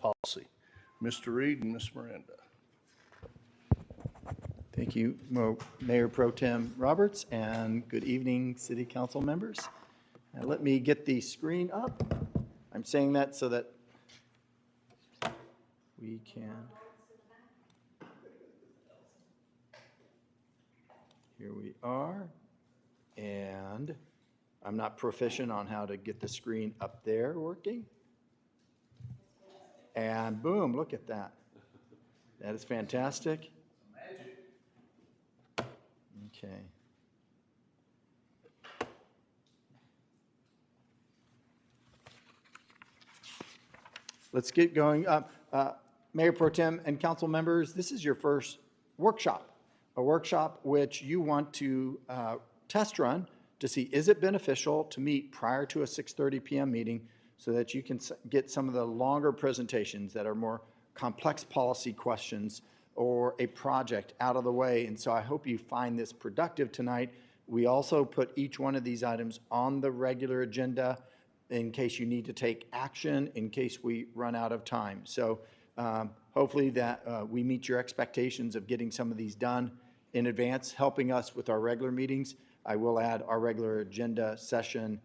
policy. Mr. Reed and Ms. Miranda. Thank you, Mayor Pro Tem Roberts, and good evening, City Council members. Now let me get the screen up. I'm saying that so that we can. Here we are. And I'm not proficient on how to get the screen up there working. And boom, look at that. That is fantastic. Okay. Let's get going. Mayor Pro Tem and council members, this is your first workshop, a workshop which you want to test run to see is it beneficial to meet prior to a 6:30 p.m. meeting so that you can get some of the longer presentations that are more complex policy questions or a project out of the way. And so I hope you find this productive tonight. We also put each one of these items on the regular agenda in case you need to take action, in case we run out of time. So hopefully that we meet your expectations of getting some of these done in advance, helping us with our regular meetings. I will add our regular agenda session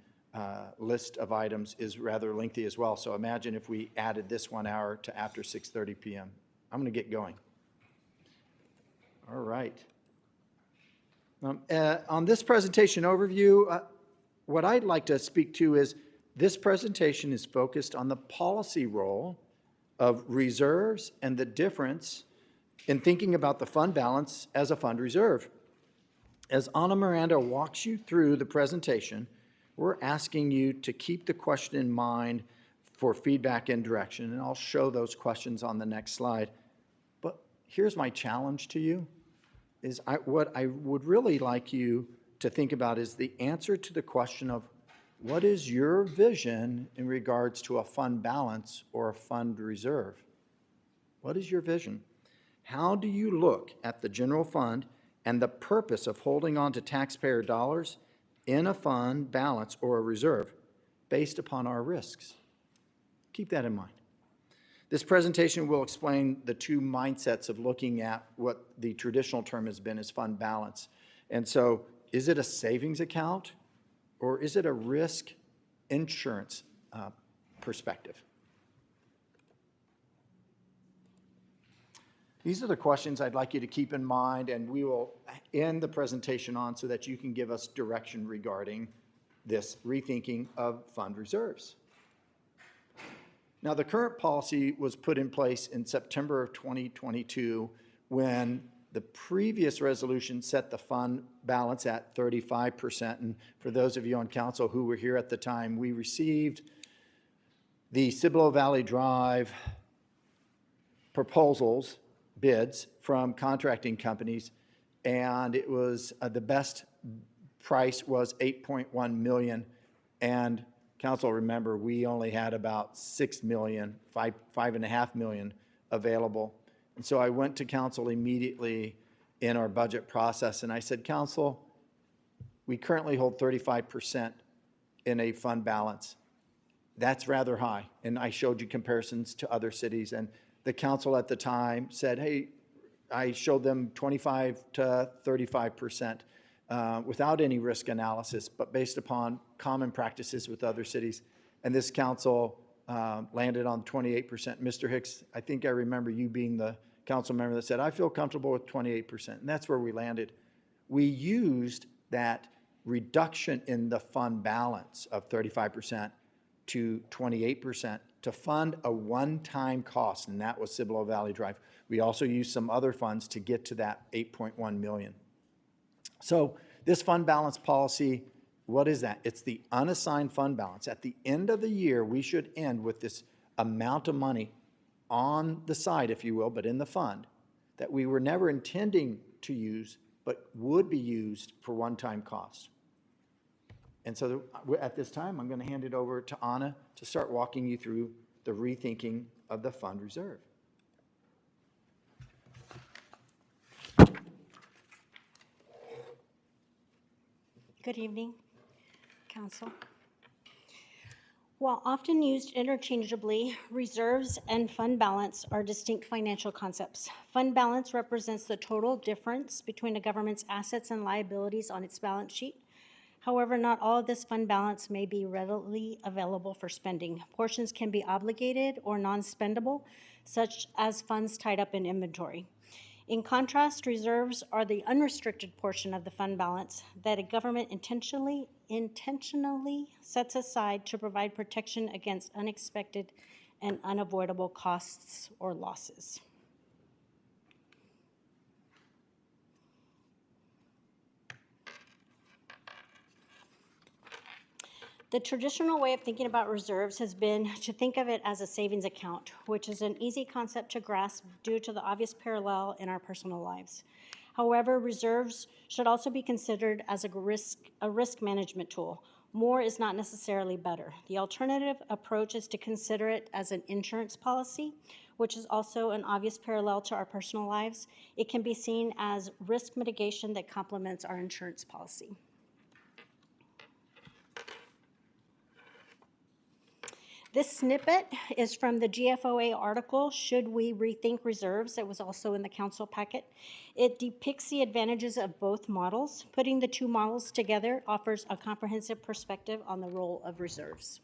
list of items is rather lengthy as well. So imagine if we added this 1 hour to after 6:30 p.m. I'm going to get going. All right. On this presentation overview, what I'd like to speak to is this presentation is focused on the policy role of reserves and the difference in thinking about the fund balance as a fund reserve. As Ana Miranda walks you through the presentation, we're asking you to keep the question in mind for feedback and direction, and I'll show those questions on the next slide. But here's my challenge to you, is what I would really like you to think about is the answer to the question of what is your vision in regards to a fund balance or a fund reserve? What is your vision? How do you look at the general fund and the purpose of holding on to taxpayer dollars in a fund balance or a reserve based upon our risks? Keep that in mind. This presentation will explain the two mindsets of looking at what the traditional term has been as fund balance. And so, is it a savings account or is it a risk insurance perspective? These are the questions I'd like you to keep in mind, and we will end the presentation on so that you can give us direction regarding this rethinking of fund reserves. Now, the current policy was put in place in September of 2022 when the previous resolution set the fund balance at 35%. And for those of you on council who were here at the time, we received the Cibolo Valley Drive proposals, bids from contracting companies, and it was the best price was $8.1 million. And council, remember, we only had about $6 million, $5.5 million available. And so I went to council immediately in our budget process, and I said, council, we currently hold 35% in a fund balance. That's rather high. And I showed you comparisons to other cities, and the council at the time said, hey, I showed them 25 to 35%. Without any risk analysis, but based upon common practices with other cities. And this council landed on 28%. Mr. Hicks, I think I remember you being the council member that said, I feel comfortable with 28%. And that's where we landed. We used that reduction in the fund balance of 35% to 28% to fund a one-time cost, and that was Cibolo Valley Drive. We also used some other funds to get to that $8.1 million. So this fund balance policy, what is that? It's the unassigned fund balance. At the end of the year, we should end with this amount of money on the side, if you will, but in the fund, that we were never intending to use, but would be used for one-time costs. And so at this time, I'm going to hand it over to Ana to start walking you through the rethinking of the fund reserve. Good evening, Council. While often used interchangeably, reserves and fund balance are distinct financial concepts. Fund balance represents the total difference between a government's assets and liabilities on its balance sheet. However, not all of this fund balance may be readily available for spending. Portions can be obligated or non-spendable, such as funds tied up in inventory. In contrast, reserves are the unrestricted portion of the fund balance that a government intentionally sets aside to provide protection against unexpected and unavoidable costs or losses. The traditional way of thinking about reserves has been to think of it as a savings account, which is an easy concept to grasp due to the obvious parallel in our personal lives. However, reserves should also be considered as a risk management tool. More is not necessarily better. The alternative approach is to consider it as an insurance policy, which is also an obvious parallel to our personal lives. It can be seen as risk mitigation that complements our insurance policy. This snippet is from the GFOA article, Should We Rethink Reserves? It was also in the council packet. It depicts the advantages of both models. Putting the two models together offers a comprehensive perspective on the role of reserves.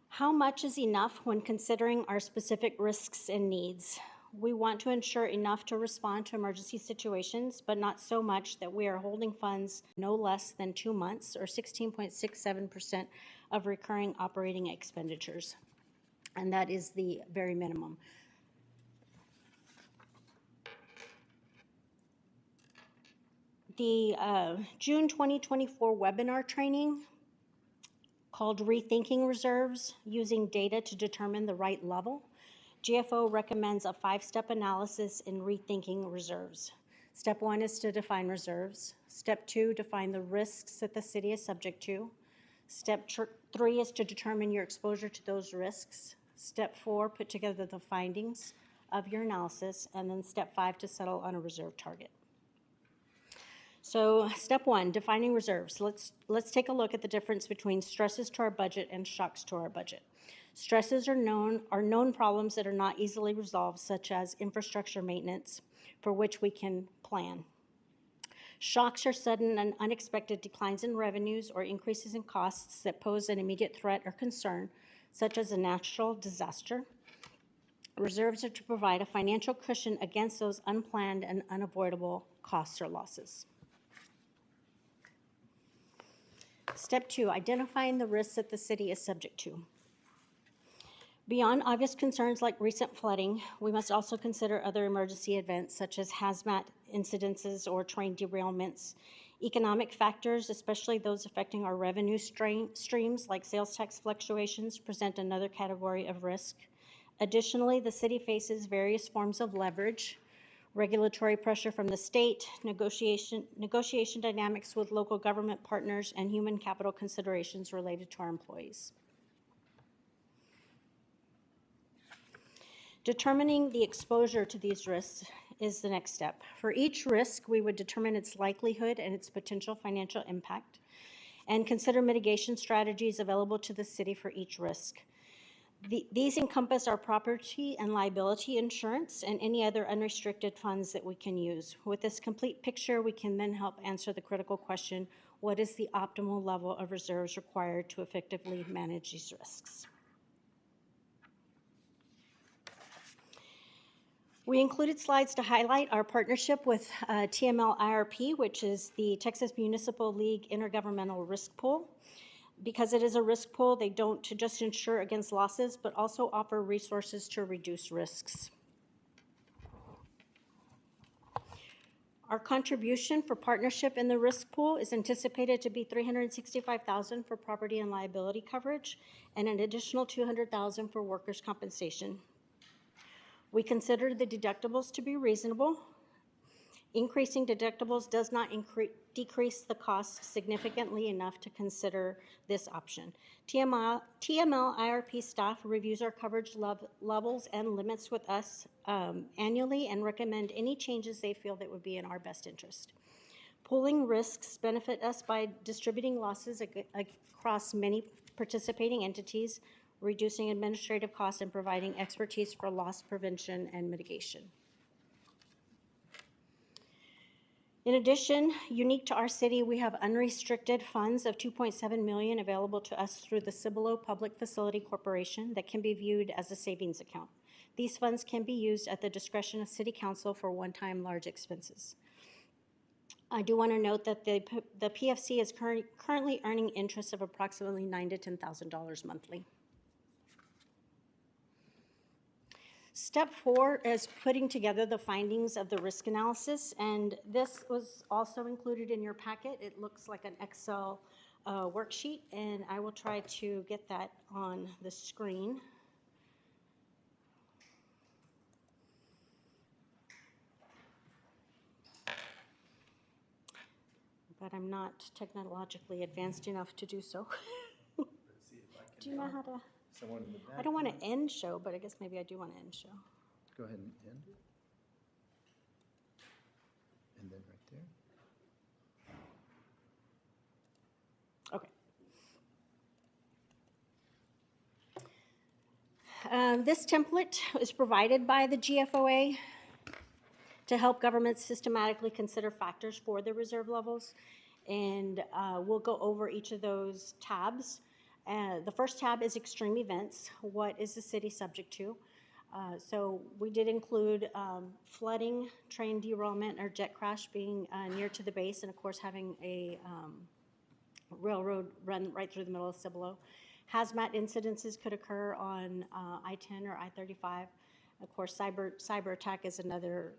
How much is enough when considering our specific risks and needs? We want to ensure enough to respond to emergency situations, but not so much that we are holding funds no less than 2 months or 16.67% of recurring operating expenditures. And that is the very minimum. The June 2024 webinar training called Rethinking Reserves, Using Data to Determine the Right Level. GFO recommends a 5-step analysis in rethinking reserves. Step 1 is to define reserves. Step 2, define the risks that the city is subject to. Step 3 is to determine your exposure to those risks. Step 4, put together the findings of your analysis. And then step 5, to settle on a reserve target. So step 1, defining reserves. Let's take a look at the difference between stresses to our budget and shocks to our budget. Stresses are known problems that are not easily resolved, such as infrastructure maintenance, for which we can plan. Shocks are sudden and unexpected declines in revenues or increases in costs that pose an immediate threat or concern, such as a natural disaster. Reserves are to provide a financial cushion against those unplanned and unavoidable costs or losses. Step 2, identifying the risks that the city is subject to. Beyond obvious concerns like recent flooding, we must also consider other emergency events such as hazmat incidences or train derailments. Economic factors, especially those affecting our revenue streams like sales tax fluctuations, present another category of risk. Additionally, the city faces various forms of leverage, regulatory pressure from the state, negotiation dynamics with local government partners, and human capital considerations related to our employees. Determining the exposure to these risks is the next step. For each risk, we would determine its likelihood and its potential financial impact, and consider mitigation strategies available to the city for each risk. These encompass our property and liability insurance and any other unrestricted funds that we can use. With this complete picture, we can then help answer the critical question, what is the optimal level of reserves required to effectively manage these risks? We included slides to highlight our partnership with TML IRP, which is the Texas Municipal League Intergovernmental Risk Pool. Because it is a risk pool, they don't just insure against losses, but also offer resources to reduce risks. Our contribution for partnership in the risk pool is anticipated to be $365,000 for property and liability coverage, and an additional $200,000 for workers' compensation. We consider the deductibles to be reasonable, Increasing deductibles does not decrease the cost significantly enough to consider this option. TML IRP staff reviews our coverage levels and limits with us annually and recommend any changes they feel that would be in our best interest. Pooling risks benefit us by distributing losses across many participating entities, reducing administrative costs, and providing expertise for loss prevention and mitigation. In addition, unique to our city, we have unrestricted funds of $2.7 million available to us through the Cibolo Public Facility Corporation that can be viewed as a savings account. These funds can be used at the discretion of City Council for one-time large expenses. I do want to note that the PFC is currently earning interest of approximately $9,000 to $10,000 monthly. Step 4 is putting together the findings of the risk analysis, and this was also included in your packet. It looks like an Excel worksheet, and I will try to get that on the screen. But I'm not technologically advanced enough to do so. Do you know how to? Someone in the back. I don't want to end show, but I guess maybe I do want to end show. Go ahead and end. And then right there. Okay. This template is provided by the GFOA to help governments systematically consider factors for the reserve levels. And we'll go over each of those tabs. The first tab is extreme events. What is the city subject to? So we did include flooding, train derailment, or jet crash being near to the base, and of course having a railroad run right through the middle of Cibolo. Hazmat incidences could occur on I-10 or I-35. Of course, cyber attack is another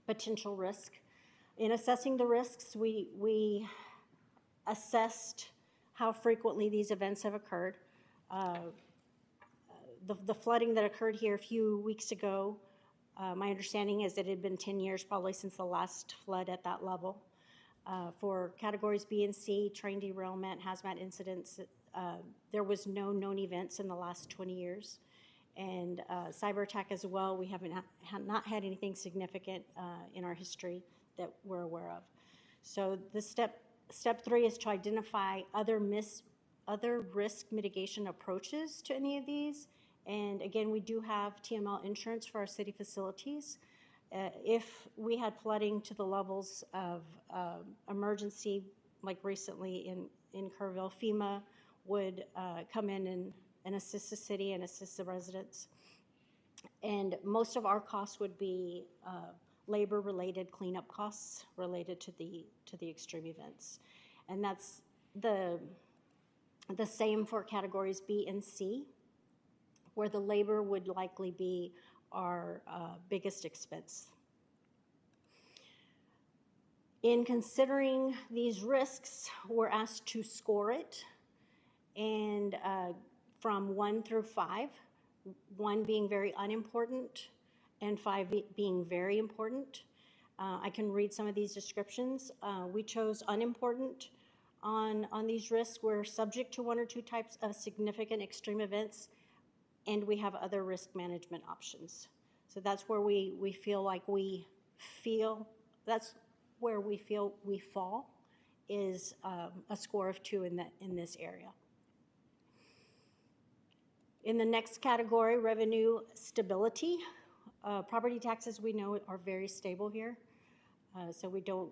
potential risk. In assessing the risks, we assessed how frequently these events have occurred. The flooding that occurred here a few weeks ago, my understanding is that it had been 10 years probably since the last flood at that level. For categories B and C, train derailment, hazmat incidents, there was no known events in the last 20 years. And cyber attack as well, we haven't not had anything significant in our history that we're aware of. So the step 3 is to identify other risk mitigation approaches to any of these. And again, we do have TML insurance for our city facilities. If we had flooding to the levels of emergency, like recently in Kerrville, FEMA would come in and assist the city and assist the residents. And most of our costs would be labor-related cleanup costs related to the extreme events. And that's the same for categories B and C, where the labor would likely be our biggest expense. In considering these risks, we're asked to score it, and from 1 through 5, 1 being very unimportant and 5 being very important. I can read some of these descriptions. We chose unimportant on these risks. We're subject to 1 or 2 types of significant extreme events, and we have other risk management options. So that's where we feel that's where we feel we fall, is a score of 2 in this area. In the next category, revenue stability. Property taxes, we know, are very stable here, so we don't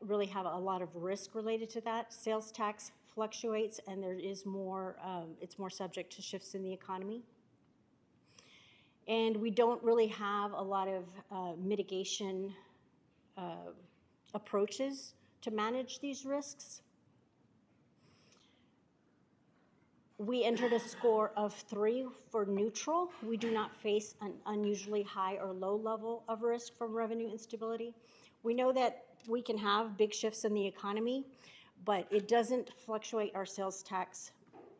really have a lot of risk related to that. Sales tax fluctuates, and there is more, it's more subject to shifts in the economy. And we don't really have a lot of mitigation approaches to manage these risks. We entered a score of 3 for neutral. We do not face an unusually high or low level of risk from revenue instability. We know that we can have big shifts in the economy, but it doesn't fluctuate our sales tax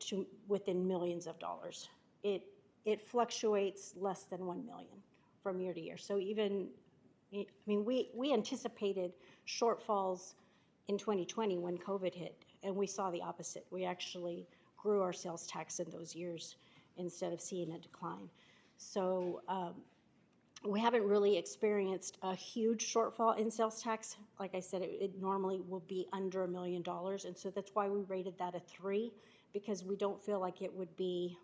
to within millions of dollars. It fluctuates less than $1 million from year to year. So even I mean, we anticipated shortfalls in 2020 when COVID hit, and we saw the opposite. We actually grew our sales tax in those years instead of seeing a decline. So we haven't really experienced a huge shortfall in sales tax. Like I said, it normally will be under $1 million, and so that's why we rated that a 3, because we don't feel like it would be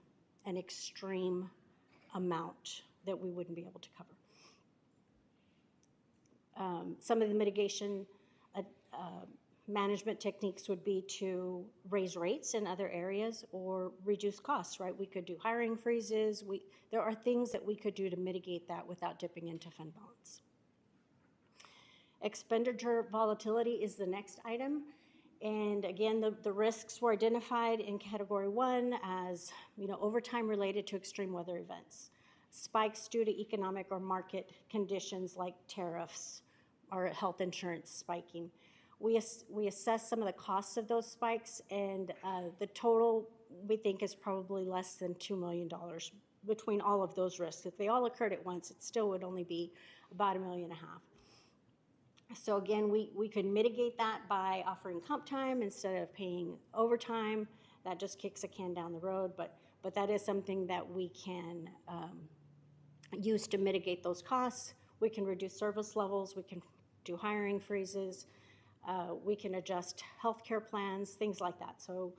an extreme amount that we wouldn't be able to cover. Some of the mitigation management techniques would be to raise rates in other areas or reduce costs, right? We could do hiring freezes. There are things that we could do to mitigate that without dipping into fund balance. Expenditure volatility is the next item. And again, the risks were identified in category 1 as, overtime related to extreme weather events, spikes due to economic or market conditions like tariffs or health insurance spiking. We assess some of the costs of those spikes, and the total we think is probably less than $2 million between all of those risks. If they all occurred at once, it still would only be about $1.5 million. So again, we could mitigate that by offering comp time instead of paying overtime. That just kicks a can down the road, but that is something that we can use to mitigate those costs. We can reduce service levels. We can do hiring freezes. We can adjust healthcare plans, things like that. So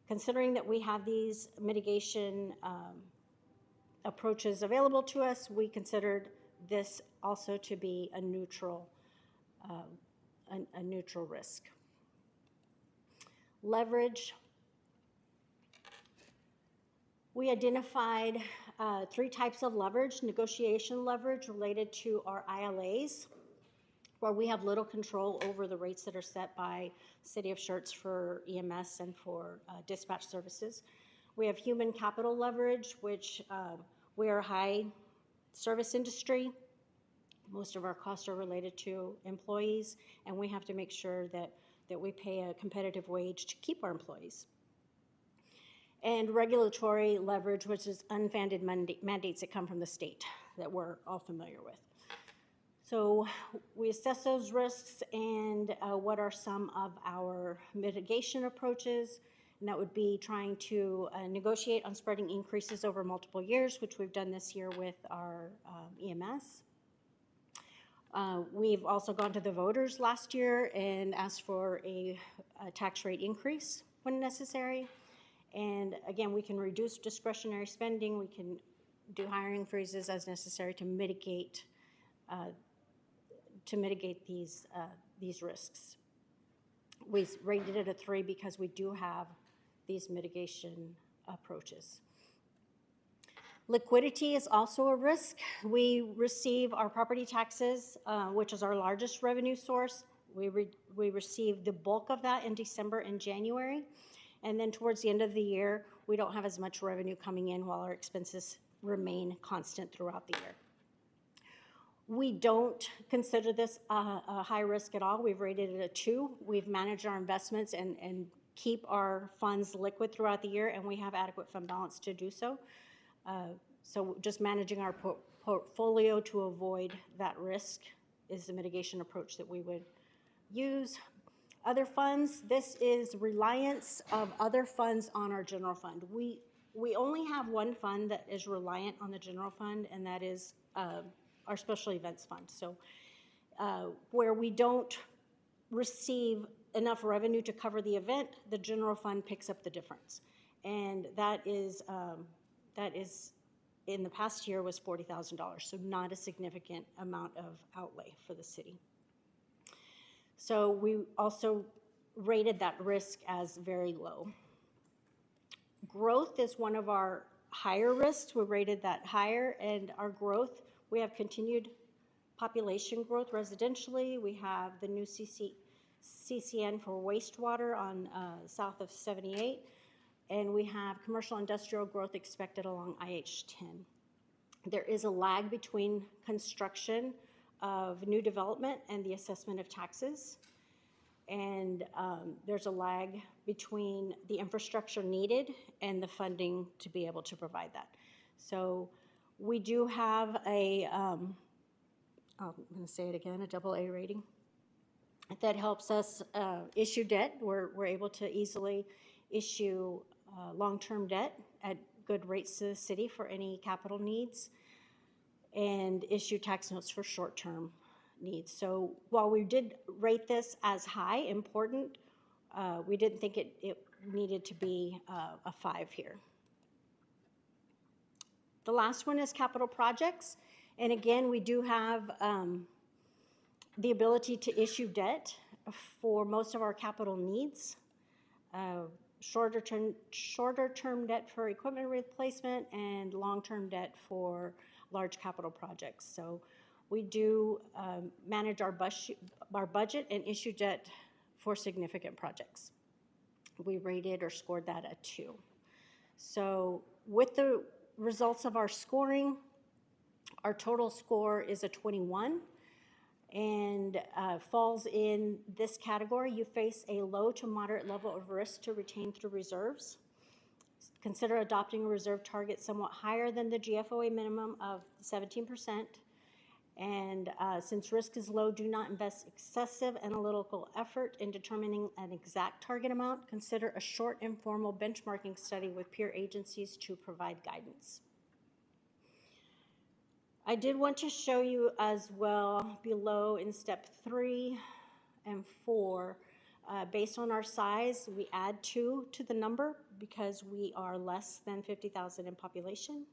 considering that we have these mitigation approaches available to us, we considered this also to be a neutral risk. Leverage. We identified 3 types of leverage: negotiation leverage related to our ILAs, where we have little control over the rates that are set by City of Schertz for EMS and for dispatch services. We have human capital leverage, which we are a high service industry. Most of our costs are related to employees, and we have to make sure that we pay a competitive wage to keep our employees. And regulatory leverage, which is unfunded mandates that come from the state that we're all familiar with. So we assess those risks and what are some of our mitigation approaches. And that would be trying to negotiate on spreading increases over multiple years, which we've done this year with our EMS. We've also gone to the voters last year and asked for a tax rate increase when necessary. And again, we can reduce discretionary spending. We can do hiring freezes as necessary to mitigate these risks. We rated it a 3 because we do have these mitigation approaches. Liquidity is also a risk. We receive our property taxes, which is our largest revenue source. We receive the bulk of that in December and January. And then towards the end of the year, we don't have as much revenue coming in while our expenses remain constant throughout the year. We don't consider this a high risk at all. We've rated it a 2. We've managed our investments and keep our funds liquid throughout the year, and we have adequate fund balance to do so. So just managing our portfolio to avoid that risk is the mitigation approach that we would use. Other funds, this is reliance of other funds on our general fund. We only have one fund that is reliant on the general fund, and that is our special events fund. So where we don't receive enough revenue to cover the event, the general fund picks up the difference. And that is in the past year was $40,000, so not a significant amount of outlay for the city. So we also rated that risk as very low. Growth is one of our higher risks. We rated that higher, and our growth, we have continued population growth residentially. We have the new CCN for wastewater on south of 78, and we have commercial industrial growth expected along IH-10. There is a lag between construction of new development and the assessment of taxes. And there's a lag between the infrastructure needed and the funding to be able to provide that. So we do have a I'm going to say it again, a double A rating. That helps us issue debt. We're able to easily issue long-term debt at good rates to the city for any capital needs, and issue tax notes for short-term needs. So while we did rate this as high, important, we didn't think it needed to be a 5 here. The last one is capital projects. And again, we do have the ability to issue debt for most of our capital needs. Shorter term debt for equipment replacement and long-term debt for large capital projects. So we do manage our budget and issue debt for significant projects. We rated or scored that a 2. So with the results of our scoring, our total score is a 21 and falls in this category. You face a low to moderate level of risk to retain through reserves. Consider adopting a reserve target somewhat higher than the GFOA minimum of 17%. And since risk is low, do not invest excessive analytical effort in determining an exact target amount. Consider a short informal benchmarking study with peer agencies to provide guidance. I did want to show you as well below in step 3 and 4, based on our size, we add 2 to the number because we are less than 50,000 in population.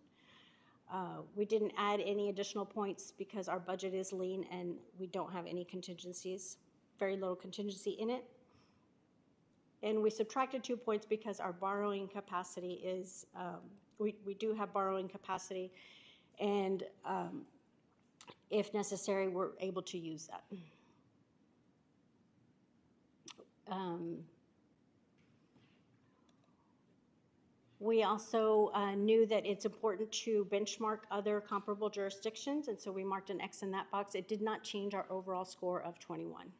We didn't add any additional points because our budget is lean and we don't have any contingencies, very little contingency in it. And we subtracted 2 points because our borrowing capacity is, we do have borrowing capacity, and if necessary, we're able to use that. We also knew that it's important to benchmark other comparable jurisdictions, and so we marked an X in that box. It did not change our overall score of 21.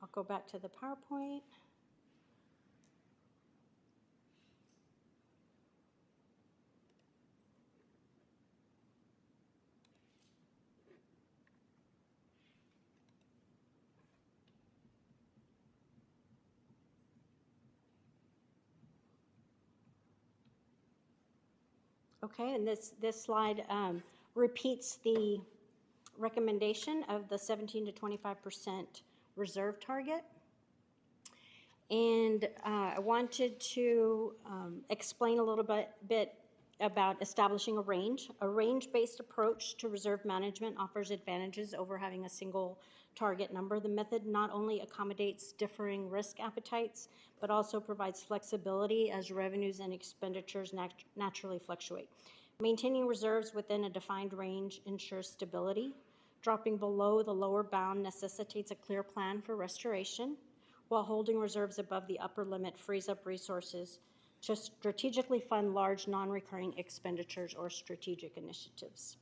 I'll go back to the PowerPoint. Okay, and this slide repeats the recommendation of the 17 to 25% reserve target. And I wanted to explain a little bit about establishing a range. A range-based approach to reserve management offers advantages over having a single target number. The method not only accommodates differing risk appetites, but also provides flexibility as revenues and expenditures naturally fluctuate. Maintaining reserves within a defined range ensures stability. Dropping below the lower bound necessitates a clear plan for restoration, while holding reserves above the upper limit frees up resources to strategically fund large non-recurring expenditures or strategic initiatives.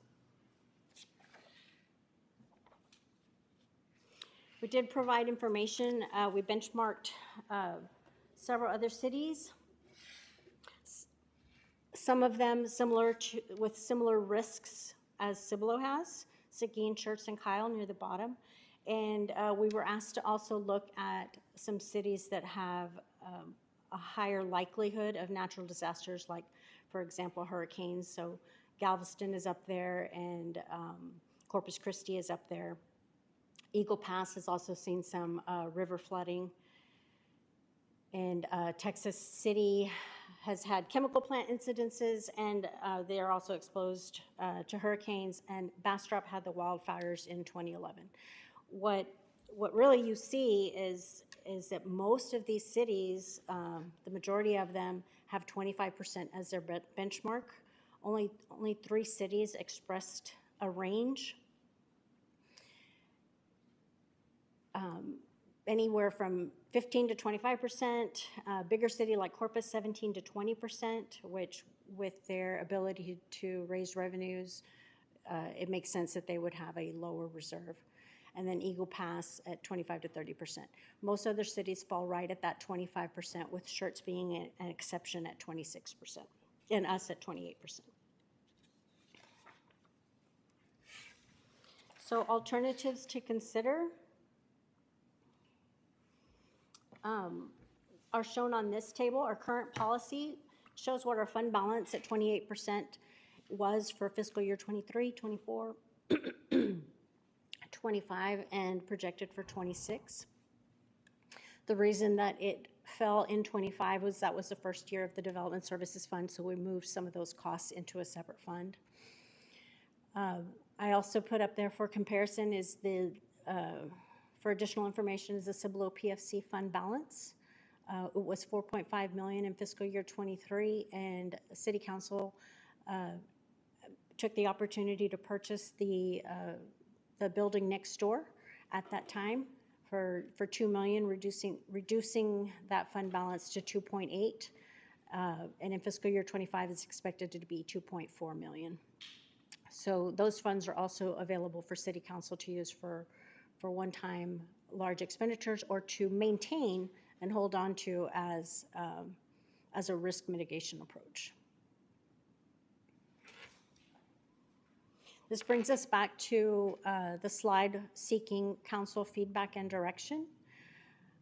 We did provide information. We benchmarked several other cities, some of them with similar risks as Cibolo has, Seguin, Schertz, and Kyle near the bottom. And we were asked to also look at some cities that have a higher likelihood of natural disasters, like, for example, hurricanes. So Galveston is up there, and Corpus Christi is up there. Eagle Pass has also seen some river flooding. And Texas City has had chemical plant incidences, and they are also exposed to hurricanes, and Bastrop had the wildfires in 2011. What really you see is that most of these cities, the majority of them, have 25% as their benchmark. Only 3 cities expressed a range. Anywhere from 15 to 25%, bigger city like Corpus, 17 to 20%, which with their ability to raise revenues, it makes sense that they would have a lower reserve. And then Eagle Pass at 25 to 30%. Most other cities fall right at that 25%, with Schertz being an exception at 26%. and us at 28%. So alternatives to consider are shown on this table. Our current policy shows what our fund balance at 28% was for fiscal year 23, 24, 25, and projected for 26. The reason that it fell in 25 was that was the first year of the Development Services Fund, so we moved some of those costs into a separate fund. I also put up there for comparison is for additional information is the Cibolo PFC fund balance. It was 4.5 million in fiscal year 23, and City Council took the opportunity to purchase the building next door at that time for 2 million, reducing that fund balance to 2.8, and in fiscal year 25 it's expected to be 2.4 million. So those funds are also available for City Council to use for one-time large expenditures or to maintain and hold on to as a risk mitigation approach. This brings us back to the slide seeking council feedback and direction.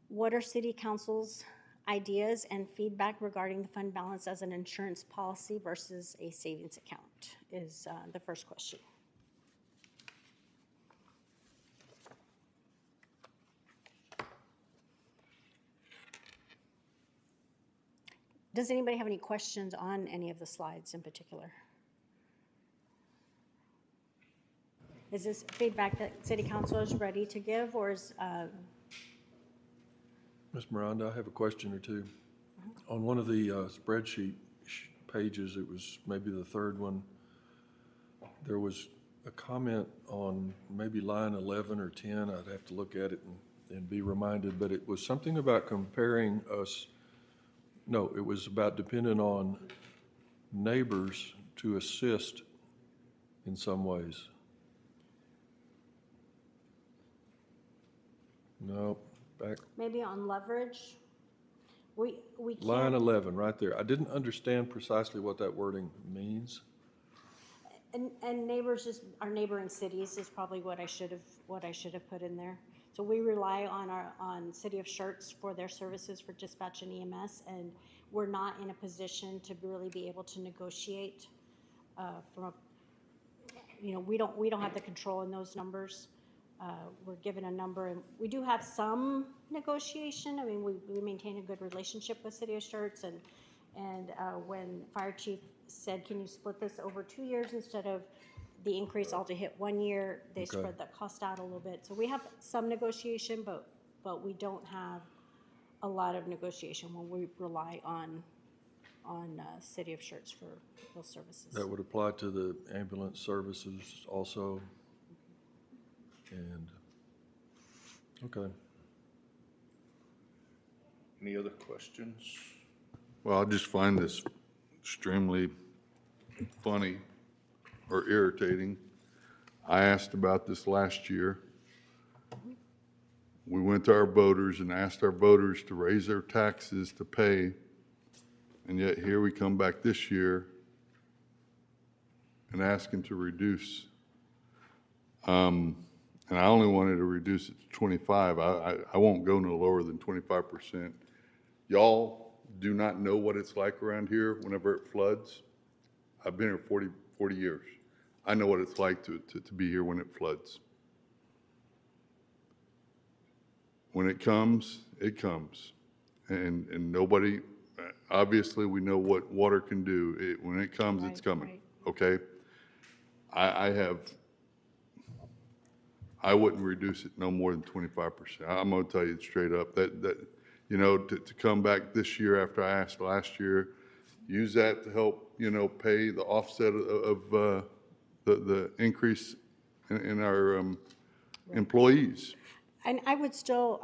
What are City Council's ideas and feedback regarding the fund balance as an insurance policy versus a savings account is the first question. Does anybody have any questions on any of the slides in particular? Is this feedback that City Council is ready to give, or is... Ms. Miranda, I have a question or two. On one of the spreadsheet pages, it was maybe the third one, there was a comment on maybe line 11 or 10. I'd have to look at it and be reminded, but it was something about comparing us. No, it was about depending on neighbors to assist in some ways. No, back. Maybe on leverage? We can't... Line 11, right there. I didn't understand precisely what that wording means. And neighbors, just our neighboring cities is probably what I should have put in there. So we rely on City of Schertz for their services for dispatch and EMS, and we're not in a position to really be able to negotiate we don't have the control in those numbers. We're given a number, and we do have some negotiation. I mean, we maintain a good relationship with City of Schertz, and when Fire Chief said, can you split this over 2 years instead of the increase all to hit 1 year, they spread that cost out a little bit. So we have some negotiation, but we don't have a lot of negotiation when we rely on City of Schertz for those services. That would apply to the ambulance services also. And, okay. Any other questions? Well, I just find this extremely funny or irritating. I asked about this last year. We went to our voters and asked our voters to raise their taxes to pay, and yet here we come back this year and asking to reduce. And I only wanted to reduce it to 25. I won't go no lower than 25%. Y'all do not know what it's like around here whenever it floods. I've been here 40 years. I know what it's like to be here when it floods. When it comes, it comes. And nobody, obviously we know what water can do. When it comes, it's coming, okay? I wouldn't reduce it no more than 25%. I'm gonna tell you straight up that to come back this year after I asked last year, use that to help, pay the offset of the increase in our employees. And I would still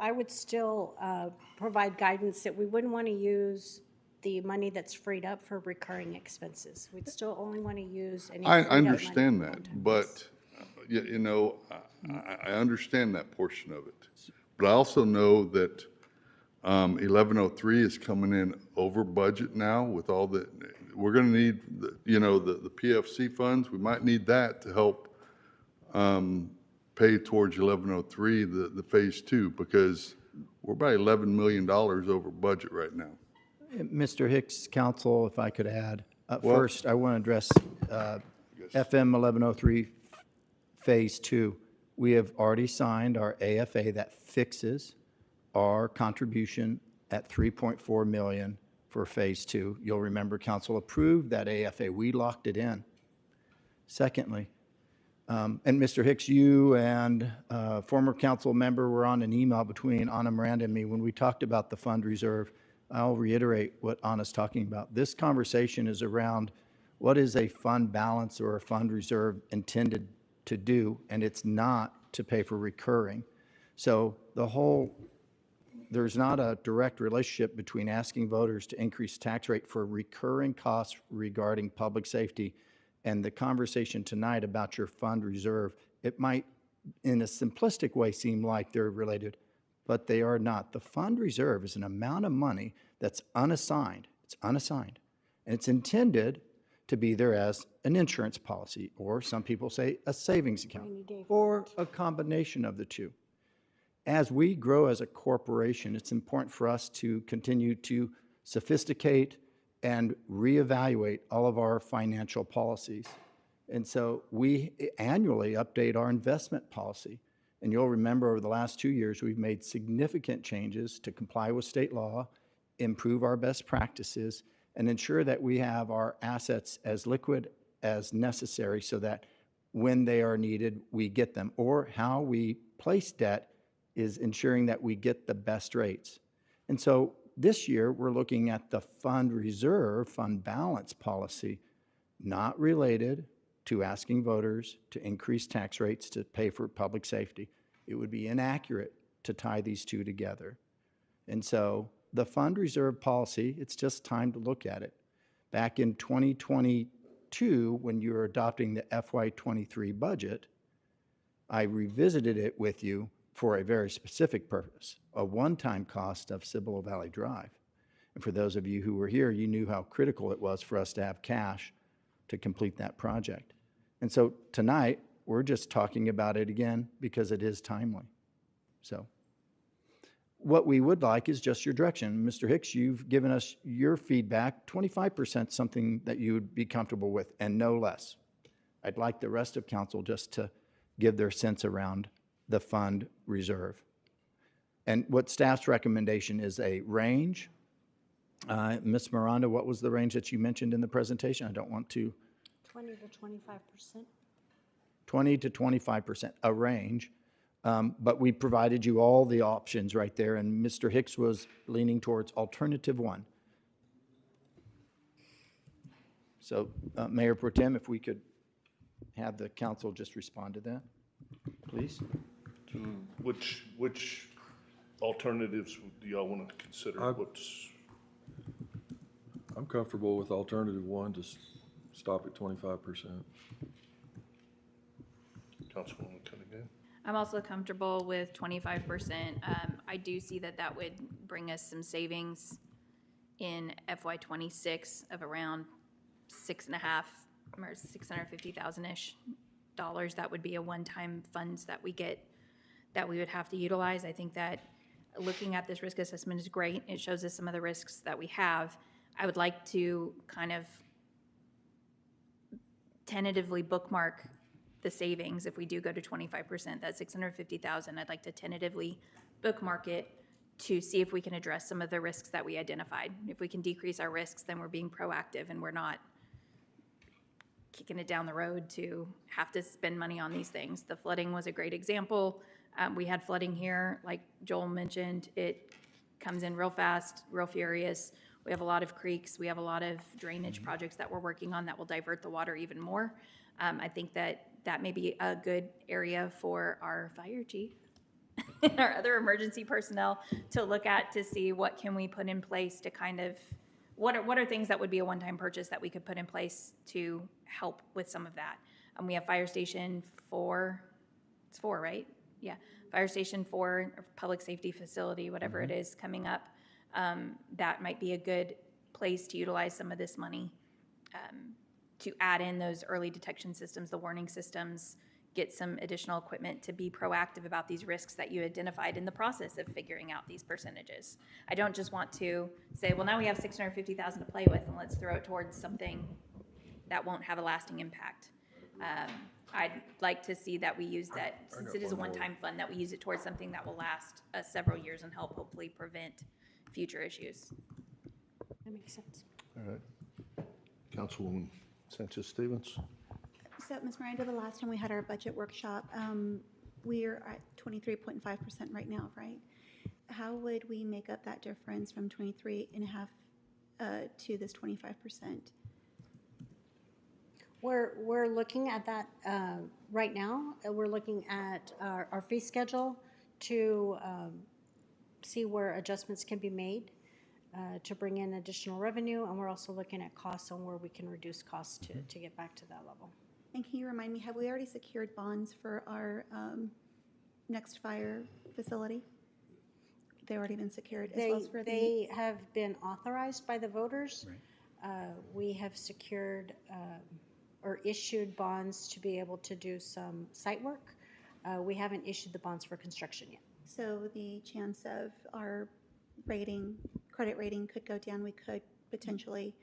provide guidance that we wouldn't want to use the money that's freed up for recurring expenses. We'd still only want to use any. I understand that, but I understand that portion of it. But I also know that 1103 is coming in over budget now with all the we're gonna need, the PFC funds, we might need that to help pay towards 1103, the phase two, because we're about $11 million over budget right now. Mr. Hicks, counsel, if I could add, Well- first, I want to address FM 1103 Phase 2. We have already signed our AFA that fixes our contribution at $3.4 million for Phase 2. You'll remember council approved that AFA. We locked it in. Secondly, and Mr. Hicks, you and former council member were on an email between Anna Miranda and me when we talked about the fund reserve. I'll reiterate what Anna's talking about. This conversation is around what is a fund balance or a fund reserve intended to do, and it's not to pay for recurring. So there's not a direct relationship between asking voters to increase tax rate for recurring costs regarding public safety and the conversation tonight about your fund reserve. It might, in a simplistic way, seem like they're related, but they are not. The fund reserve is an amount of money that's unassigned. It's unassigned. And it's intended to be there as an insurance policy, or some people say a savings account, or a combination of the two. As we grow as a corporation, it's important for us to continue to sophisticate and reevaluate all of our financial policies. And so we annually update our investment policy. And you'll remember over the last 2 years, we've made significant changes to comply with state law, improve our best practices, and ensure that we have our assets as liquid as necessary so that when they are needed, we get them. Or how we place debt is ensuring that we get the best rates. And so this year, we're looking at the fund reserve, fund balance policy, not related to asking voters to increase tax rates to pay for public safety. It would be inaccurate to tie these two together. And so the fund reserve policy, it's just time to look at it. Back in 2022, when you were adopting the FY23 budget, I revisited it with you for a very specific purpose, a one-time cost of Cibolo Valley Drive. And for those of you who were here, you knew how critical it was for us to have cash to complete that project. And so tonight, we're just talking about it again because it is timely. So what we would like is just your direction. Mr. Hicks, you've given us your feedback, 25% something that you would be comfortable with and no less. I'd like the rest of council just to give their sense around the fund reserve. And what staff's recommendation is a range. Ms. Miranda, what was the range that you mentioned in the presentation? I don't want to. 20 to 25%. 20 to 25%, a range. But we provided you all the options right there, and Mr. Hicks was leaning towards alternative one. So, Mayor Pro Tem, if we could have the council just respond to that, please. Which alternatives do y'all want to consider? I'm comfortable with alternative one, to stop at 25%. Councilwoman Cunningham? I'm also comfortable with 25%. I do see that that would bring us some savings in FY26 of around $6.5 or $650,000-ish. That would be a one-time funds that we get that we would have to utilize. I think that looking at this risk assessment is great. It shows us some of the risks that we have. I would like to kind of tentatively bookmark the savings if we do go to 25%, that $650,000. I'd like to tentatively bookmark it to see if we can address some of the risks that we identified. If we can decrease our risks, then we're being proactive and we're not kicking it down the road to have to spend money on these things. The flooding was a great example. We had flooding here, like Joel mentioned. It comes in real fast, real furious. We have a lot of creeks. We have a lot of drainage projects that we're working on that will divert the water even more. I think that that may be a good area for our fire chief and our other emergency personnel to look at to see what can we put in place to kind of, what are things that would be a one-time purchase that we could put in place to help with some of that. We have Fire Station 4, it's 4, right? Yeah, Fire Station 4, or public safety facility, whatever it is coming up. That might be a good place to utilize some of this money to add in those early detection systems, the warning systems, get some additional equipment to be proactive about these risks that you identified in the process of figuring out these percentages. I don't just want to say, well, now we have 650,000 to play with and let's throw it towards something that won't have a lasting impact. I'd like to see that we use that, since it is a one-time fund, that we use it towards something that will last several years and help hopefully prevent future issues. That makes sense. All right. Councilwoman Sanchez Stevens? So, Ms. Miranda, the last time we had our budget workshop, we're at 23.5% right now, right? How would we make up that difference from 23.5 to this 25%? We're looking at that right now. We're looking at our fee schedule to see where adjustments can be made to bring in additional revenue, and we're also looking at costs on where we can reduce costs to get back to that level. And can you remind me, have we already secured bonds for our next fire facility? They've already been secured as well as for the... They have been authorized by the voters. We have secured or issued bonds to be able to do some site work. We haven't issued the bonds for construction yet. So the chance of our rating, credit rating could go down, we could potentially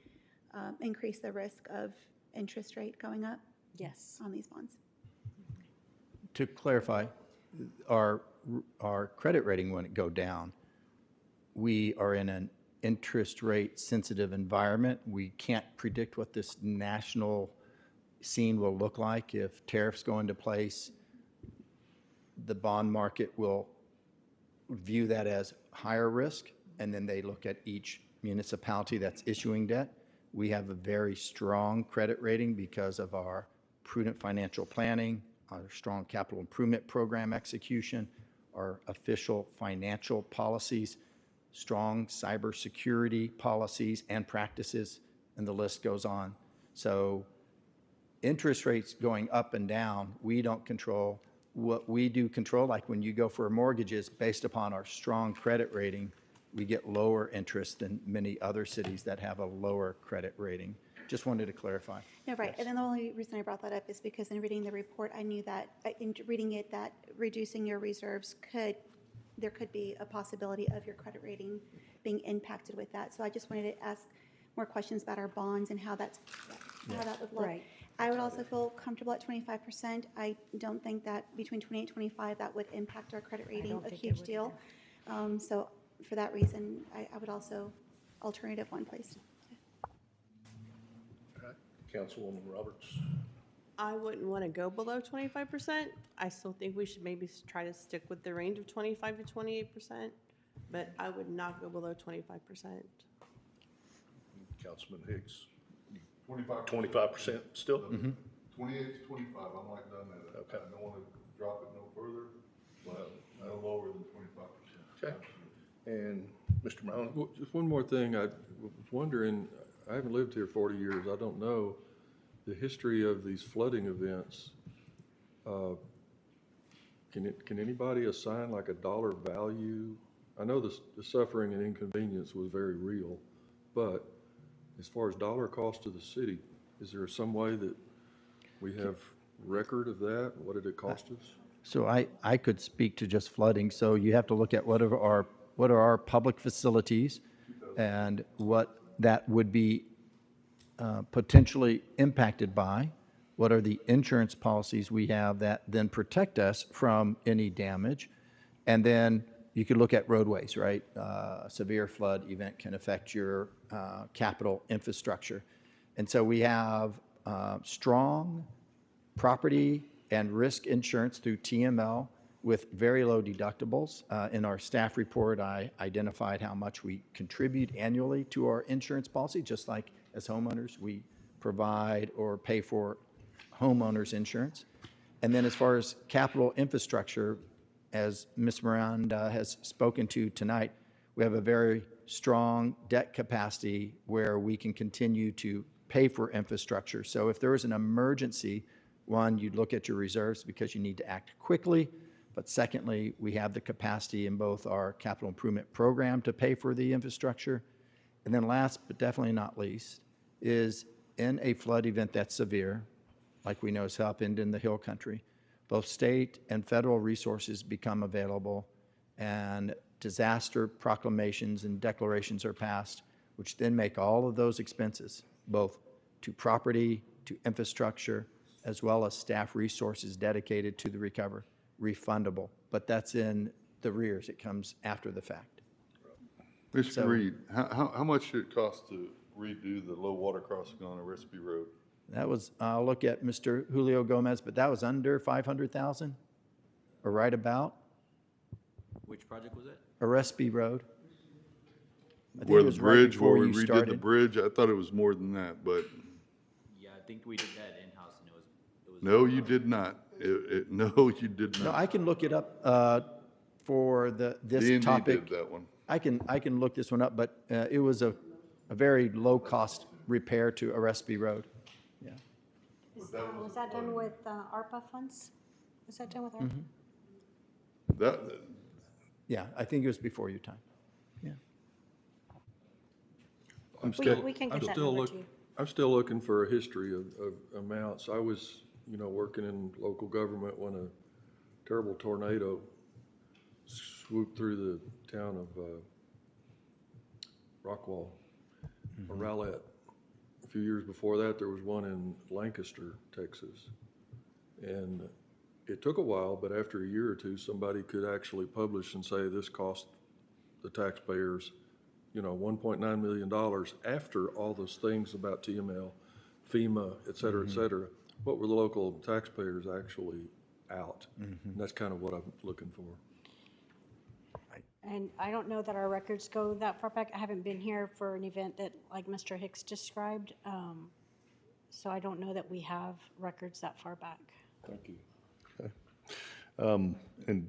increase the risk of interest rate going up? Yes. On these bonds. To clarify, our credit rating wouldn't go down. We are in an interest rate sensitive environment. We can't predict what this national scene will look like. If tariffs go into place, the bond market will view that as higher risk, and then they look at each municipality that's issuing debt. We have a very strong credit rating because of our prudent financial planning, our strong capital improvement program execution, our official financial policies, strong cybersecurity policies and practices, and the list goes on. So interest rates going up and down, we don't control. What we do control, like when you go for mortgages, based upon our strong credit rating, we get lower interest than many other cities that have a lower credit rating. Just wanted to clarify. No, right. And then the only reason I brought that up is because in reading the report, I knew that, in reading it, that reducing your reserves there could be a possibility of your credit rating being impacted with that. So I just wanted to ask more questions about our bonds and how that would look. Right. I would also feel comfortable at 25%. I don't think that between 28 and 25, that would impact our credit rating a huge deal. So for that reason, I would also alternative one, please. All right. Councilwoman Roberts? I wouldn't want to go below 25%. I still think we should maybe try to stick with the range of 25 to 28%, but I would not go below 25%. Councilman Higgs? 25%. 25% still? 28 to 25, I'm like done that. Okay. I don't want to drop it no further, but no lower than 25%. Okay. And Mr. Brown? Well, just one more thing. I was wondering, I haven't lived here 40 years. I don't know the history of these flooding events. Can anybody assign like a dollar value? I know the suffering and inconvenience was very real, but as far as dollar cost to the city, is there some way that we have record of that? What did it cost us? So I could speak to just flooding. So you have to look at what are our public facilities and what that would be potentially impacted by. What are the insurance policies we have that then protect us from any damage? And then you could look at roadways, right? Severe flood event can affect your capital infrastructure. And so we have strong property and risk insurance through TML with very low deductibles. In our staff report, I identified how much we contribute annually to our insurance policy, just like as homeowners, we provide or pay for homeowners insurance. And then as far as capital infrastructure, as Ms. Miranda has spoken to tonight, we have a very strong debt capacity where we can continue to pay for infrastructure. So if there is an emergency, one, you'd look at your reserves because you need to act quickly. But secondly, we have the capacity in both our capital improvement program to pay for the infrastructure. And then last, but definitely not least, is in a flood event that's severe, like we know has happened in the Hill Country, both state and federal resources become available, and disaster proclamations and declarations are passed, which then make all of those expenses, both to property, to infrastructure, as well as staff resources dedicated to the recovery, refundable. But that's in the rears. It comes after the fact. Mr. Reed, how much did it cost to redo the low water crossing on Recipe Road? That was, I'll look at Mr. Julio Gomez, but that was under 500,000, or right about, Which project was that? Recipe Road. I think Where it the was right bridge, where before we you redid the started. bridge, I thought it was more than that, but Yeah, I think we did that in-house and it was. no, you did not. No, you did No, not. I can look it up for this D&D topic. did that one. I can look this one up, but it was a very low-cost repair to Recipe Road. Yeah. Was that done with ARPA funds? Was that done with ARPA? That, Yeah, I think it was before your time. Yeah. We can get that still number to you. I'm still looking for a history of amounts. I was, working in local government when a terrible tornado swooped through the town of Rockwall, or Rowlett. A few years before that, there was one in Lancaster, Texas. And it took a while, but after a year or two, somebody could actually publish and say this cost the taxpayers, $1.9 million after all those things about TML, FEMA, et cetera, et cetera. What were the local taxpayers actually out? And that's kind of what I'm looking for. And I don't know that our records go that far back. I haven't been here for an event that, like Mr. Hicks described. So I don't know that we have records that far back. Thank you. And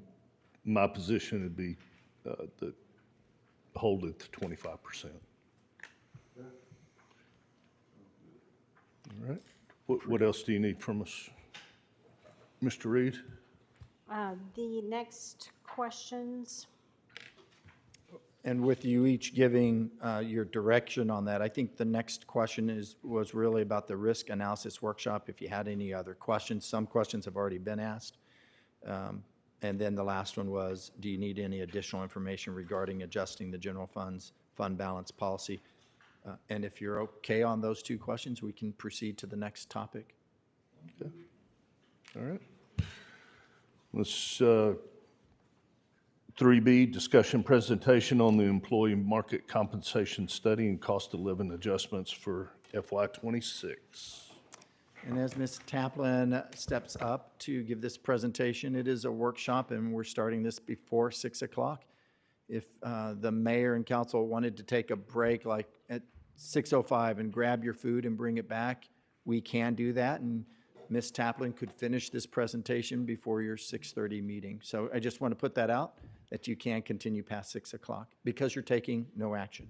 my position would be that hold it to 25%. All right. What else do you need from us? Mr. Reed? The next questions, And with you each giving your direction on that, I think the next question was really about the risk analysis workshop, if you had any other questions. Some questions have already been asked. And then the last one was, do you need any additional information regarding adjusting the general fund balance policy? And if you're okay on those two questions, we can proceed to the next topic. Okay. All right. Let's, 3B, discussion presentation on the employee market compensation study and cost of living adjustments for FY26. And as Ms. Taplin steps up to give this presentation, it is a workshop, and we're starting this before 6 o'clock. If the mayor and council wanted to take a break like at 6:05 and grab your food and bring it back, we can do that, and Ms. Taplin could finish this presentation before your 6:30 meeting. So I just want to put that out, that you can continue past 6 o'clock because you're taking no action.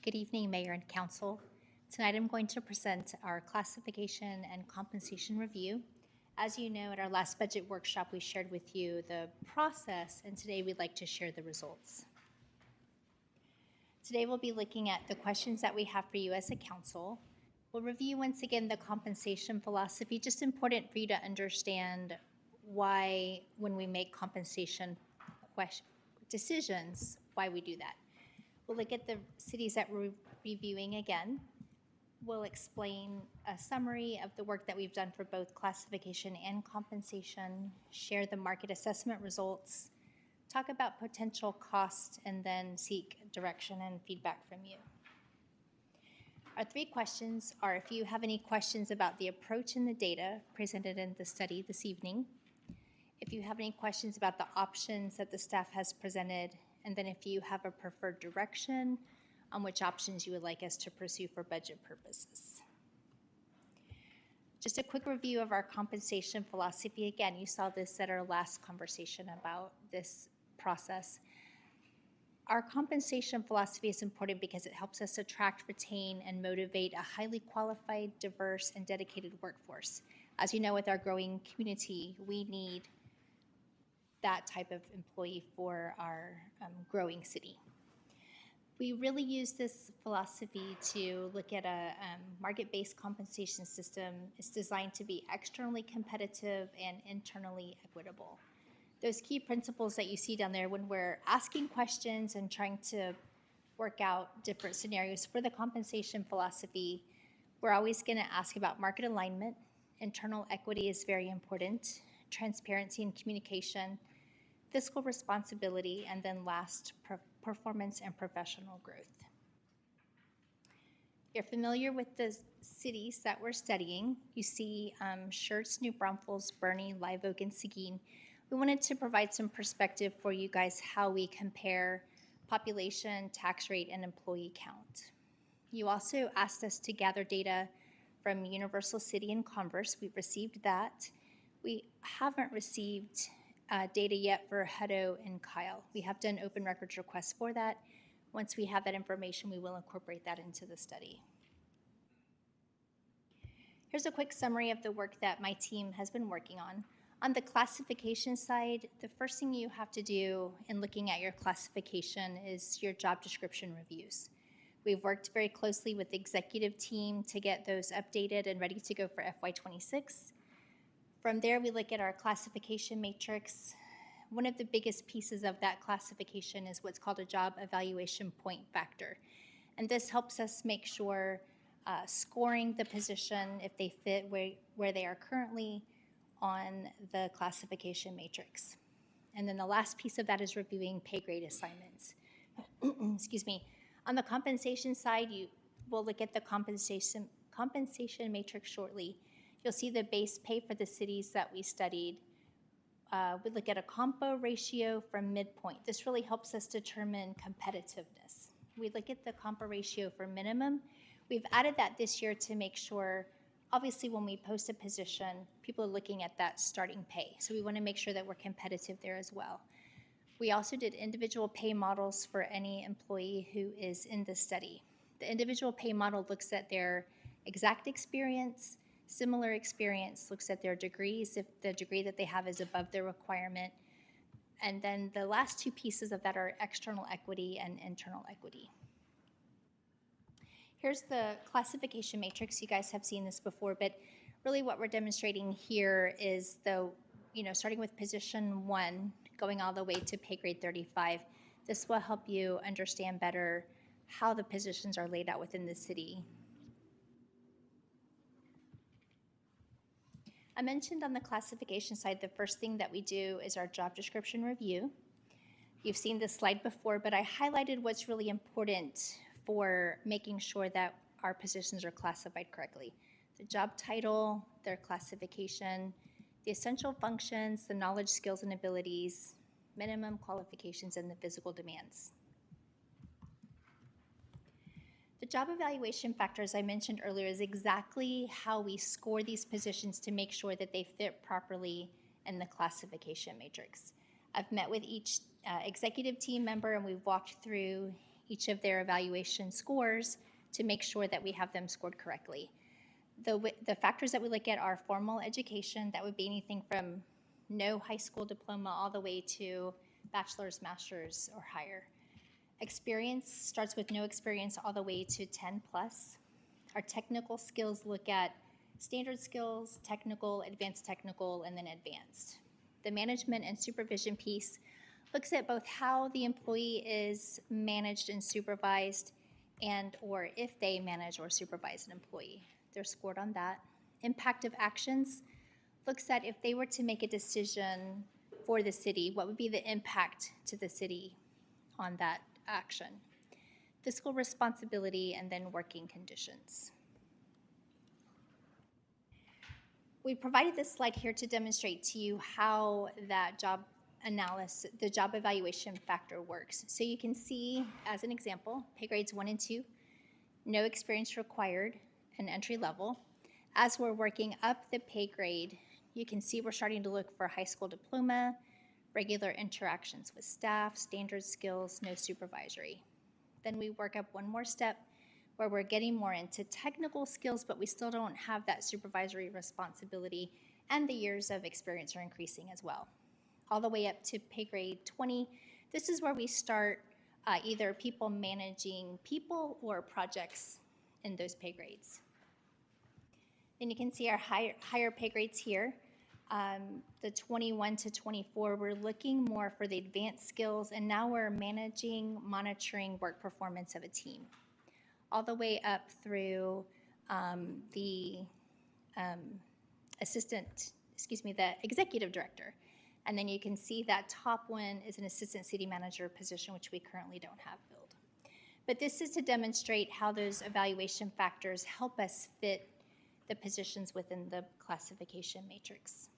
Good evening, Mayor and Council. Tonight I'm going to present our classification and compensation review. As you know, at our last budget workshop, we shared with you the process, and today we'd like to share the results. Today we'll be looking at the questions that we have for you as a council. We'll review once again the compensation philosophy, just important for you to understand why when we make compensation decisions, why we do that. We'll look at the cities that we're reviewing again. We'll explain a summary of the work that we've done for both classification and compensation, share the market assessment results, talk about potential costs, and then seek direction and feedback from you. Our 3 questions are if you have any questions about the approach and the data presented in the study this evening, if you have any questions about the options that the staff has presented, and then if you have a preferred direction on which options you would like us to pursue for budget purposes. Just a quick review of our compensation philosophy. Again, you saw this at our last conversation about this process. Our compensation philosophy is important because it helps us attract, retain, and motivate a highly qualified, diverse, and dedicated workforce. As you know, with our growing community, we need that type of employee for our growing city. We really use this philosophy to look at a market-based compensation system. It's designed to be externally competitive and internally equitable. Those key principles that you see down there when we're asking questions and trying to work out different scenarios for the compensation philosophy, we're always going to ask about market alignment. Internal equity is very important, transparency and communication, fiscal responsibility, and then last, performance and professional growth. You're familiar with the cities that we're studying. You see Schertz, New Braunfels, Bernie, Live Oak, and Seguin. We wanted to provide some perspective for you guys how we compare population, tax rate, and employee count. You also asked us to gather data from Universal City and Converse. We've received that. We haven't received data yet for Hutto and Kyle. We have done open records requests for that. Once we have that information, we will incorporate that into the study. Here's a quick summary of the work that my team has been working on. On the classification side, the first thing you have to do in looking at your classification is your job description reviews. We've worked very closely with the executive team to get those updated and ready to go for FY26. From there, we look at our classification matrix. One of the biggest pieces of that classification is what's called a job evaluation point factor. And this helps us make sure scoring the position if they fit where they are currently on the classification matrix. And then the last piece of that is reviewing pay grade assignments. Excuse me. On the compensation side, we'll look at the compensation matrix shortly. You'll see the base pay for the cities that we studied. We look at a compo ratio from midpoint. This really helps us determine competitiveness. We look at the compo ratio for minimum. We've added that this year to make sure, obviously when we post a position, people are looking at that starting pay. So we want to make sure that we're competitive there as well. We also did individual pay models for any employee who is in the study. The individual pay model looks at their exact experience, similar experience, looks at their degrees, if the degree that they have is above their requirement. And then the last two pieces of that are external equity and internal equity. Here's the classification matrix. You guys have seen this before, but really what we're demonstrating here is starting with position 1, going all the way to pay grade 35. This will help you understand better how the positions are laid out within the city. I mentioned on the classification side, the first thing that we do is our job description review. You've seen this slide before, but I highlighted what's really important for making sure that our positions are classified correctly. The job title, their classification, the essential functions, the knowledge, skills, and abilities, minimum qualifications, and the physical demands. The job evaluation factor, as I mentioned earlier, is exactly how we score these positions to make sure that they fit properly in the classification matrix. I've met with each executive team member and we've walked through each of their evaluation scores to make sure that we have them scored correctly. The factors that we look at are formal education. That would be anything from no high school diploma all the way to bachelor's, master's, or higher. Experience starts with no experience all the way to 10 plus. Our technical skills look at standard skills, technical, advanced technical, and then advanced. The management and supervision piece looks at both how the employee is managed and supervised and or if they manage or supervise an employee. They're scored on that. Impact of actions looks at if they were to make a decision for the city, what would be the impact to the city on that action. Fiscal responsibility, and then working conditions. We provided this slide here to demonstrate to you how that job analysis, the job evaluation factor works. So you can see, as an example, pay grades 1 and 2, no experience required, and entry level. As we're working up the pay grade, you can see we're starting to look for high school diploma, regular interactions with staff, standard skills, no supervisory. Then we work up one more step where we're getting more into technical skills, but we still don't have that supervisory responsibility, and the years of experience are increasing as well. All the way up to pay grade 20, this is where we start either people managing people or projects in those pay grades. Then you can see our higher pay grades here. The 21 to 24, we're looking more for the advanced skills, and now we're managing, monitoring work performance of a team. All the way up through the the executive director. And then you can see that top one is an assistant city manager position, which we currently don't have filled. But this is to demonstrate how those evaluation factors help us fit the positions within the classification matrix.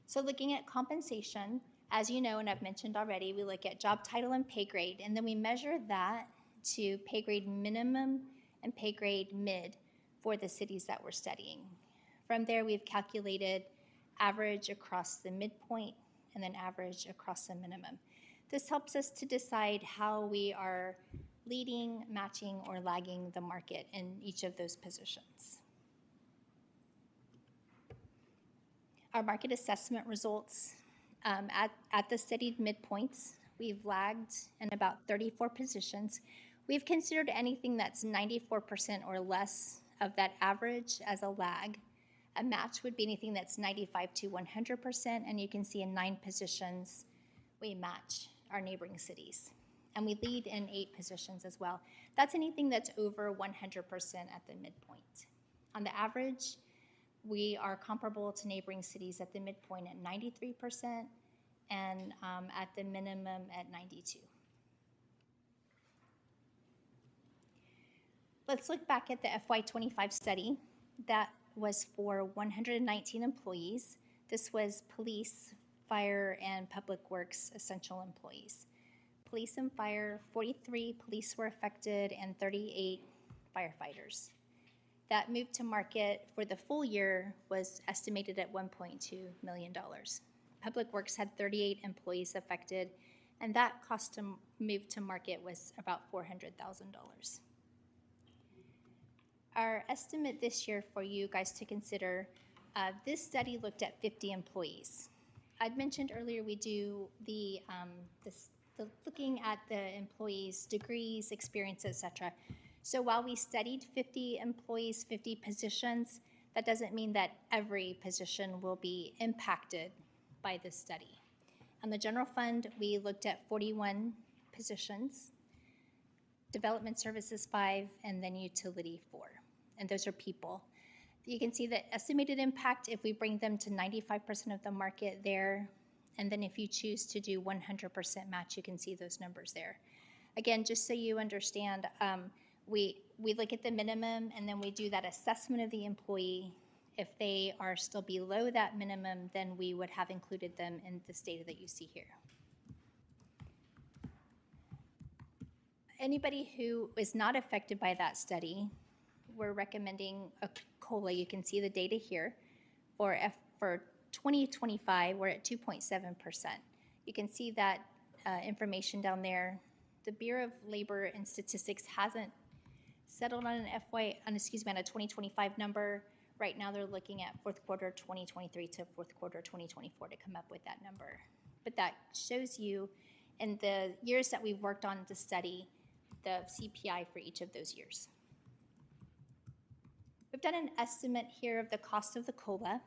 So looking at compensation, as you know, and I've mentioned already, we look at job title and pay grade, and then we measure that to pay grade minimum and pay grade mid for the cities that we're studying. From there, we've calculated average across the midpoint and then average across the minimum. This helps us to decide how we are leading, matching, or lagging the market in each of those positions. Our market assessment results, at the studied midpoints, we've lagged in about 34 positions. We've considered anything that's 94% or less of that average as a lag. A match would be anything that's 95 to 100%, and you can see in 9 positions, we match our neighboring cities. And we lead in 8 positions as well. That's anything that's over 100% at the midpoint. On the average, we are comparable to neighboring cities at the midpoint at 93% and at the minimum at 92%. Let's look back at the FY25 study. That was for 119 employees. This was police, fire, and public works essential employees. Police and fire, 43 police were affected and 38 firefighters. That move to market for the full year was estimated at $1.2 million. Public Works had 38 employees affected, and that cost to move to market was about $400,000. Our estimate this year for you guys to consider, this study looked at 50 employees. I'd mentioned earlier we do the looking at the employees' degrees, experience, etc. So while we studied 50 employees, 50 positions, that doesn't mean that every position will be impacted by this study. On the general fund, we looked at 41 positions, development services 5, and then utility 4. And those are people. You can see the estimated impact if we bring them to 95% of the market there. And then if you choose to do 100% match, you can see those numbers there. Again, just so you understand, we look at the minimum and then we do that assessment of the employee. If they are still below that minimum, then we would have included them in this data that you see here. Anybody who is not affected by that study, we're recommending a COLA. You can see the data here. For 2025, we're at 2.7%. You can see that information down there. The Bureau of Labor and Statistics hasn't settled on on a 2025 number. Right now, they're looking at fourth quarter 2023 to fourth quarter 2024 to come up with that number. But that shows you, in the years that we've worked on the study, the CPI for each of those years. We've done an estimate here of the cost of the COLA.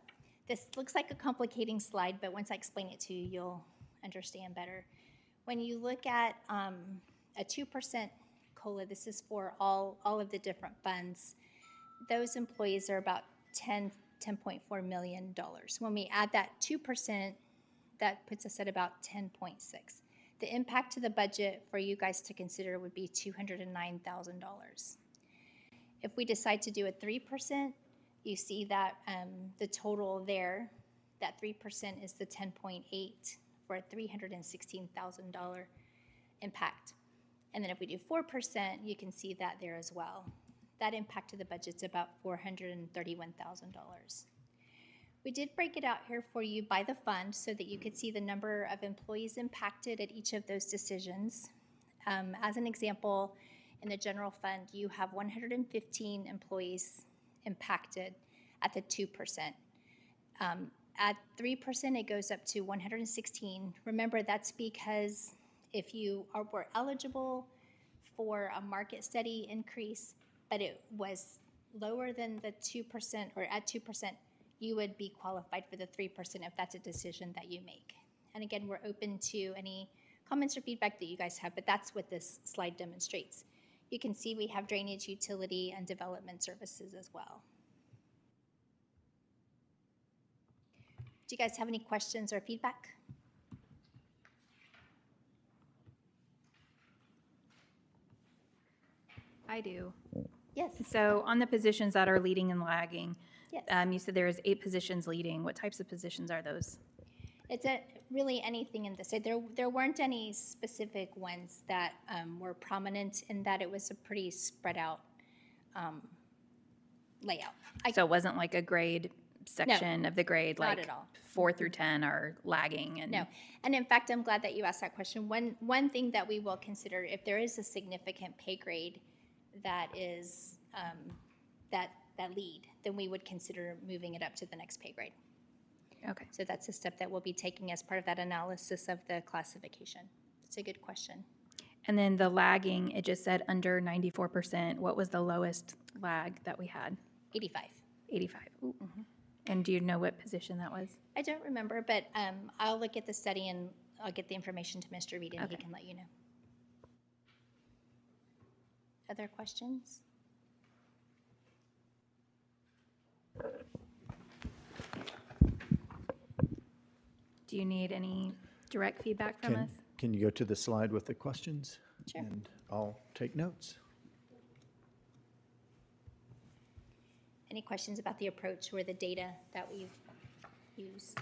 This looks like a complicating slide, but once I explain it to you, you'll understand better. When you look at a 2% COLA, this is for all of the different funds. Those employees are about $10.4 million. When we add that 2%, that puts us at about 10.6. The impact to the budget for you guys to consider would be $209,000. If we decide to do a 3%, you see that the total there, that 3% is the 10.8 for a $316,000 impact. And then if we do 4%, you can see that there as well. That impact to the budget's about $431,000. We did break it out here for you by the fund so that you could see the number of employees impacted at each of those decisions. As an example, in the general fund, you have 115 employees impacted at the 2%. At 3%, it goes up to 116. Remember, that's because if you were eligible for a market study increase, but it was lower than the 2% or at 2%, you would be qualified for the 3% if that's a decision that you make. And again, we're open to any comments or feedback that you guys have, but that's what this slide demonstrates. You can see we have drainage, utility, and development services as well. Do you guys have any questions or feedback? I do. Yes. So on the positions that are leading and lagging, Yes. you said there is 8 positions leading. What types of positions are those? It's really anything in this. There weren't any specific ones that were prominent in that. It was a pretty spread out layout. So it wasn't like a grade section of the grade, not like at all. 4 through 10 are lagging and No. And in fact, I'm glad that you asked that question. One thing that we will consider, if there is a significant pay grade that is that lead, then we would consider moving it up to the next pay grade. Okay. So that's a step that we'll be taking as part of that analysis of the classification. It's a good question. And then the lagging, it just said under 94%. What was the lowest lag that we had? 85. 85. Ooh. And do you know what position that was? I don't remember, but I'll look at the study and I'll get the information to Mr. Reed and he can let you know. Other questions? Do you need any direct feedback from us? Can you go to the slide with the questions? Sure. And I'll take notes. Any questions about the approach or the data that we've used?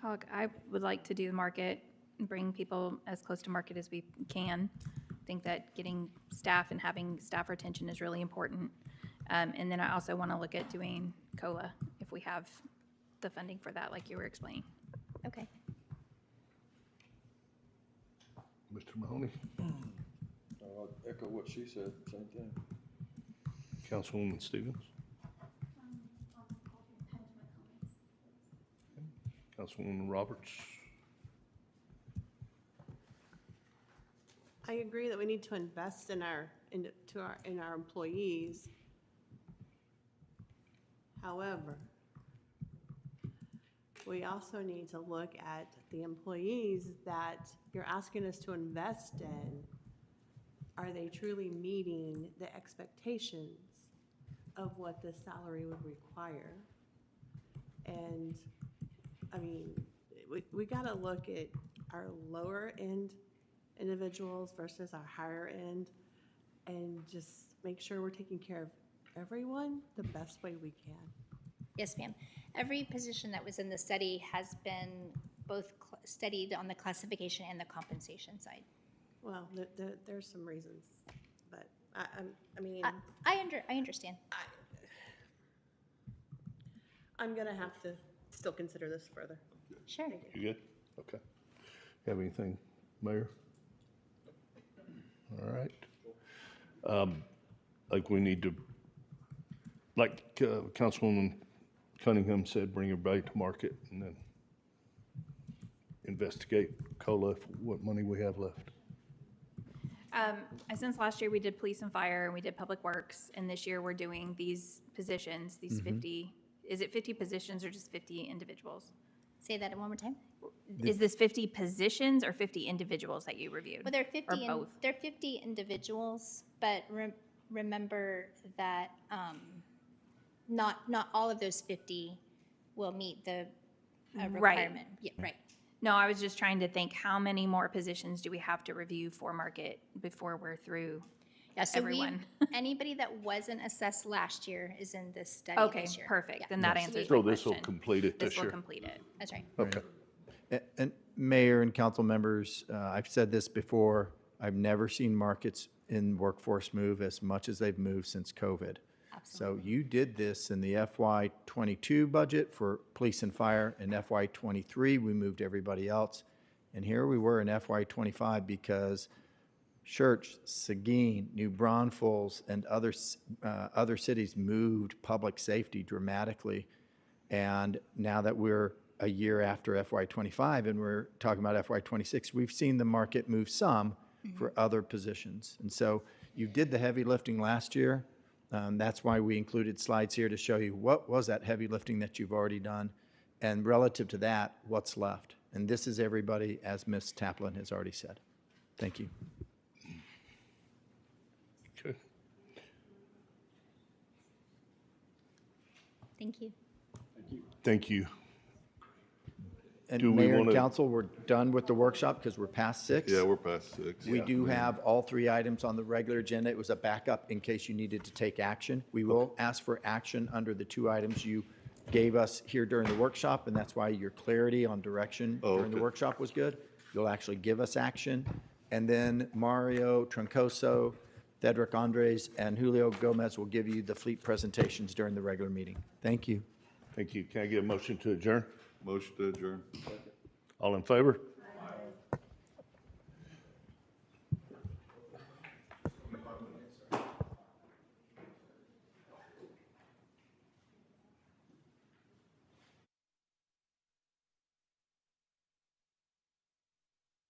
Look, I would like to do the market, bring people as close to market as we can. I think that getting staff and having staff retention is really important. And then I also want to look at doing COLA if we have the funding for that, like you were explaining. Okay. Mr. Mahoney, I'll echo what she said, same thing. Councilwoman Stevens. Councilwoman Roberts. I agree that we need to invest in our employees. However, we also need to look at the employees that you're asking us to invest in. Are they truly meeting the expectations of what this salary would require? And, I mean, we gotta look at our lower end individuals versus our higher end and just make sure we're taking care of everyone the best way we can. Yes, ma'am. Every position that was in the study has been both studied on the classification and the compensation side. Well, there's some reasons, but I mean, I understand. I'm gonna have to still consider this further. Sure. You good? Okay. Have anything, Mayor? All right. Like we need to, like Councilwoman Cunningham said, bring everybody to market and then investigate COLA, what money we have left. Since last year we did police and fire and we did public works, and this year we're doing these positions, these 50, is it 50 positions or just 50 individuals? Say that one more time. Is this 50 positions or 50 individuals that you reviewed? Well, they're 50. Or both? They're 50 individuals, but remember that not all of those 50 will meet the requirement. Yeah, right. No, I was just trying to think, how many more positions do we have to review for market before we're through Yeah, so everyone? anybody that wasn't assessed last year is in this study Okay, this year. perfect. Yeah. Then that answers So my this will question. complete it this This will year? complete it. That's right. Okay. And Mayor and council members, I've said this before, I've never seen markets in workforce move as much as they've moved since COVID. Absolutely. So you did this in the FY '22 budget for police and fire. In FY '23, we moved everybody else. And here we were in FY '25 because Church, Seguin, New Braunfels, and other cities moved public safety dramatically. And now that we're a year after FY '25 and we're talking about FY '26, we've seen the market move some for other positions. And so you did the heavy lifting last year. That's why we included slides here to show you what was that heavy lifting that you've already done, and relative to that, what's left. And this is everybody, as Ms. Taplin has already said. Thank you. Okay. Thank you. Thank you. And Do we Mayor and wanna- Council, we're done with the workshop because we're past 6. Yeah, we're past 6. We do have all 3 items on the regular agenda. It was a backup in case you needed to take action. We will ask for action under the 2 items you gave us here during the workshop, and that's why your clarity on direction during the okay. workshop was good. You'll actually give us action. And then Mario Troncoso, Cedric Andres, and Julio Gomez will give you the fleet presentations during the regular meeting. Thank you. Thank you. Can I get a motion to adjourn? Motion to adjourn. All in favor?